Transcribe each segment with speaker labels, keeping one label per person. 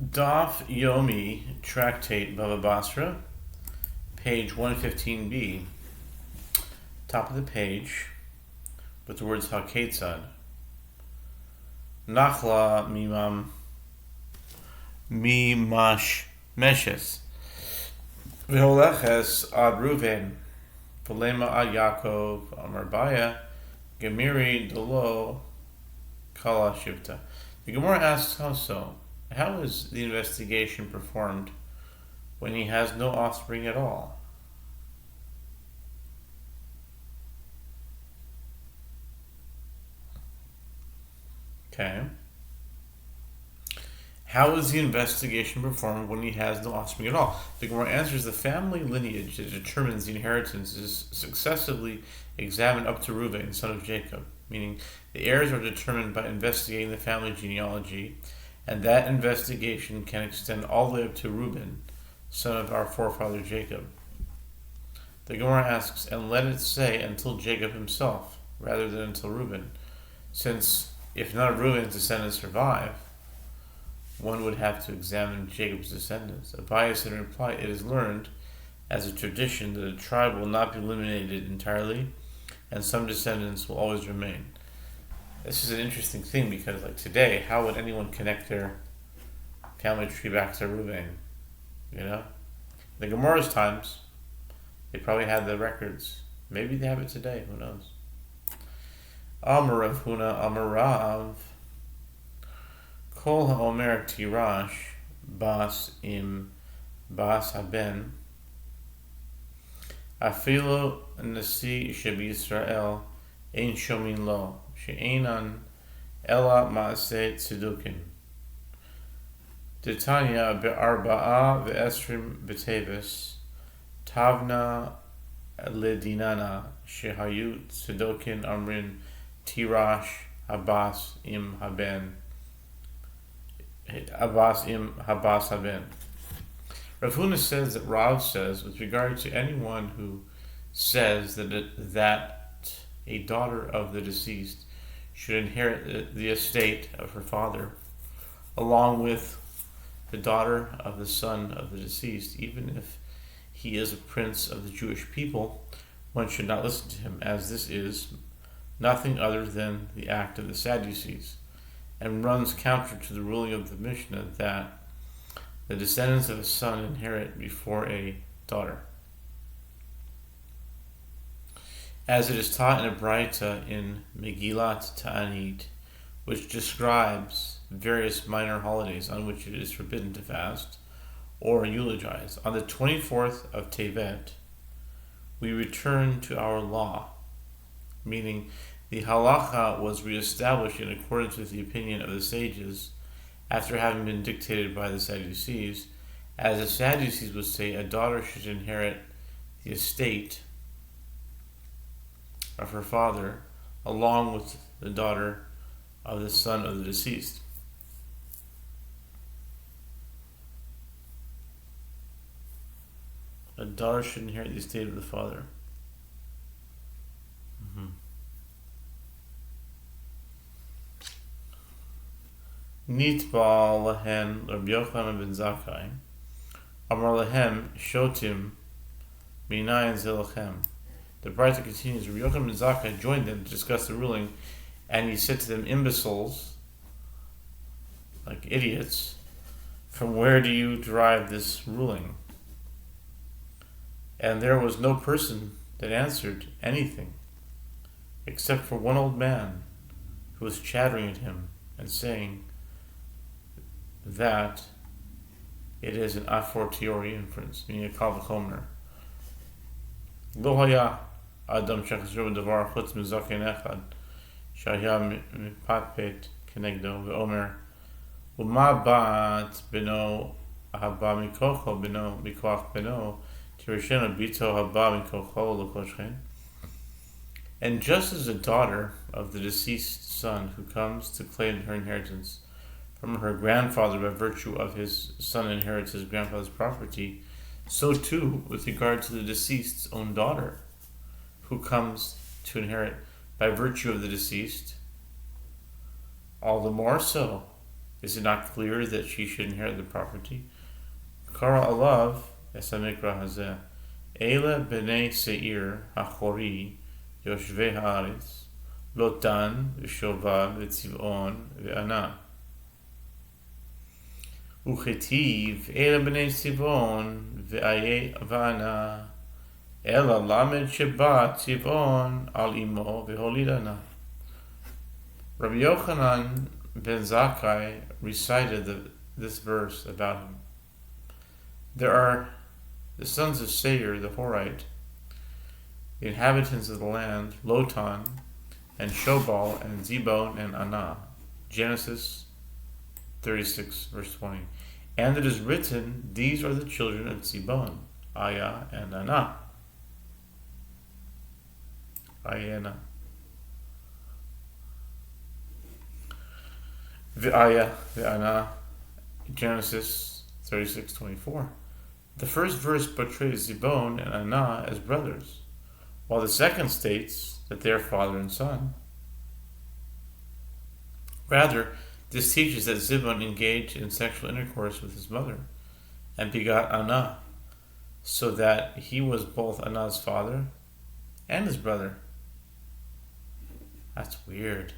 Speaker 1: Daf Yomi, Tractate Bava Batra, page 115b, top of the page, with the words HaKetzad. Nachla mimash meshes. V'holeches ad Ruven, v'lema ad Yaakov, amar Baya, gemiri dolo kala shivta. The Gemara asks how so? How is the investigation performed when he has no offspring at all? Okay. How is the investigation performed when he has no offspring at all? The Gemara answers the family lineage that determines the inheritance is successively examined up to Reuben, son of Jacob, meaning the heirs are determined by investigating the family genealogy, and that investigation can extend all the way up to Reuben, son of our forefather Jacob. The Gemara asks, and let it say until Jacob himself, rather than until Reuben, since if none of Reuben's descendants survive, one would have to examine Jacob's descendants. Abaye said in reply, it is learned as a tradition that a tribe will not be eliminated entirely, and some descendants will always remain. This is an interesting thing because, like today, how would anyone connect their family tree back to Reuben? You know, the Gemara's times, they probably had the records. Maybe they have it today. Who knows? Amar Rav Huna, Amar Rav, Kol haomer tirash bas im bas haben afilo nasi shebi Yisrael ein shomin lo she'enan ela maaseh tzedukin. Titania be'arba'a ve'esrim b'tevis tavna ledinana shehayu tzedukin amrin tirash habas im haben Habas haben. Rav Huna says that Rav says, with regard to anyone who says that a daughter of the deceased should inherit the estate of her father, along with the daughter of the son of the deceased, even if he is a prince of the Jewish people, one should not listen to him, as this is nothing other than the act of the Sadducees, and runs counter to the ruling of the Mishnah that the descendants of a son inherit before a daughter. As it is taught in a Braita in Megillat Ta'anit, which describes various minor holidays on which it is forbidden to fast or eulogize. On the 24th of Tevet, we return to our law, meaning the halacha was reestablished in accordance with the opinion of the sages after having been dictated by the Sadducees. As the Sadducees would say, a daughter should inherit the estate of her father along with the daughter of the son of the deceased. A daughter should inherit the estate of the father. Nitba lahen Rabbi Yochanan ben Zakkai, Amar lahem shotim minayin zilachem. The Braita continues, Rabbi Yochanan ben Zakkai joined them to discuss the ruling, and he said to them, imbeciles, like idiots, from where do you derive this ruling? And there was no person that answered anything, except for one old man who was chattering at him and saying that it is an a fortiori inference, meaning a kal v'chomer. Lo haya adam shechazro b'davar chutz mizaken echad shahya mipatpet kenegdo ve'omer u'ma bat beno haba mikocho beno mikoach beno tirishena bito haba mikocho l'koshchen. And just as a daughter of the deceased son who comes to claim her inheritance from her grandfather by virtue of his son inherits his grandfather's property, so too with regard to the deceased's own daughter, who comes to inherit by virtue of the deceased, all the more so Is it not clear that she should inherit the property? Kara alav esamikra hazeh. Eila b'nei seir hachori yoshvei haaretz lotan v'shovad v'tzivon v'ana. Uchetiv Eila b'nei tzivon v'ana Ela lamed sheba tzivon al imo v'holidana. Rabbi Yochanan ben Zakkai recited this verse about him. There are the sons of Seir, the Horite, the inhabitants of the land, Lotan, and Shobal, and Zebon, and Anah. Genesis 36, verse 20. And it is written, these are the children of Zebon, Aya and Anah. Ayana. V'aya, v'ana, Genesis 36:24. The first verse portrays Zebon and Anah as brothers, while the second states that they are father and son. Rather, this teaches that Zebon engaged in sexual intercourse with his mother and begot Anah, so that he was both Anah's father and his brother. That's weird.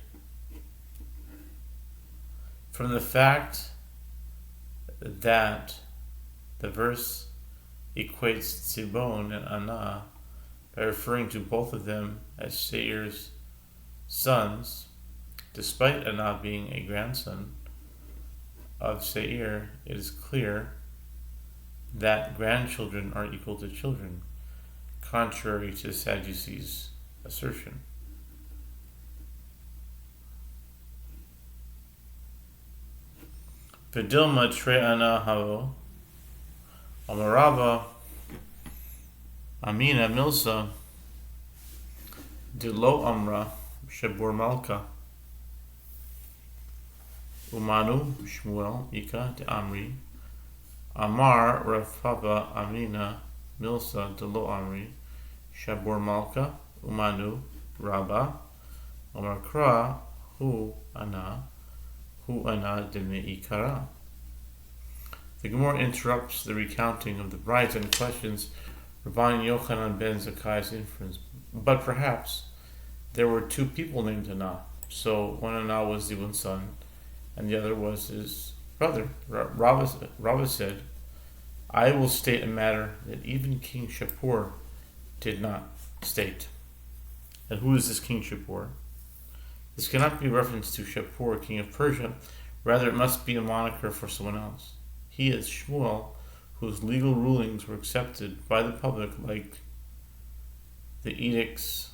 Speaker 1: From the fact that the verse equates Zebon and Anah by referring to both of them as Seir's sons, despite Anah being a grandson of Seir, it is clear that grandchildren are equal to children, contrary to Sadducees' assertion. V'dilma tre Anah havo Amarava Amina Milsa de lo Amra Shebur Malka Umanu Shmuel Ika de Amri Amar Rav Papa Amina Milsa de lo Amri Shabur Malka Umanu Rabba Amar Kra Hu Ana de Me'ikara. The Gemara interrupts the recounting of the brides and questions Rabbi Yochanan ben Zakkai's inference. But perhaps there were two people named Anah. So one Anah was Zebul's son, and the other was his brother. Rava said, I will state a matter that even King Shapur did not state. And who is this King Shapur? This cannot be a reference to Shapur, king of Persia. Rather, it must be a moniker for someone else. He is Shmuel, whose legal rulings were accepted by the public, like the edicts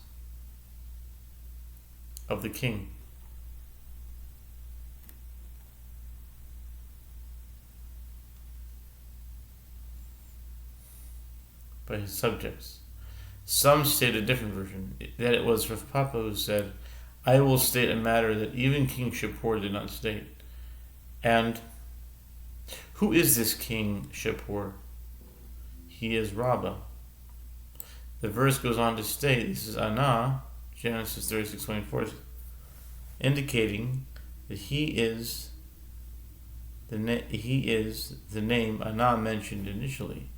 Speaker 1: of the king. By his subjects. Some state a different version, that it was Rav Papa who said, I will state a matter that even King Shapur did not state. And who is this King Shapur? He is Rabbah. The verse goes on to state, this is Anah, Genesis 36:24, indicating that he is the name Anah mentioned initially,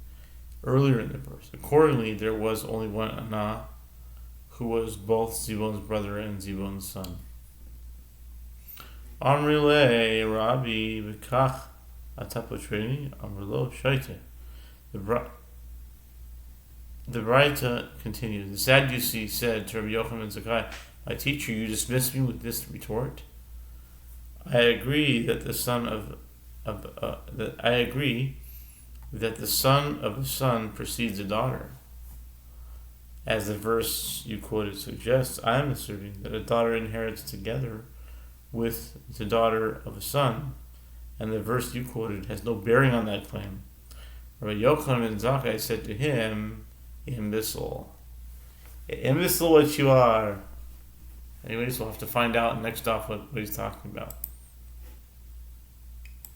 Speaker 1: earlier in the verse. Accordingly, there was only one Anah, who was both Zebul's brother and Zebul's son. Amrile Rabbi V'kach Atapotrini Amrilo Shaite. The Braita continues. The Sadducee said to Rabbi Yochanan ben Zakkai, my teacher, you dismiss me with this retort? I agree that the son of a son precedes a daughter. As the verse you quoted suggests, I am asserting that a daughter inherits together with the daughter of a son, and the verse you quoted has no bearing on that claim. Rabbi Yochanan ben Zakkai said to him, imbecile. Imbecile what you are. Anyways, we'll have to find out next off what he's talking about.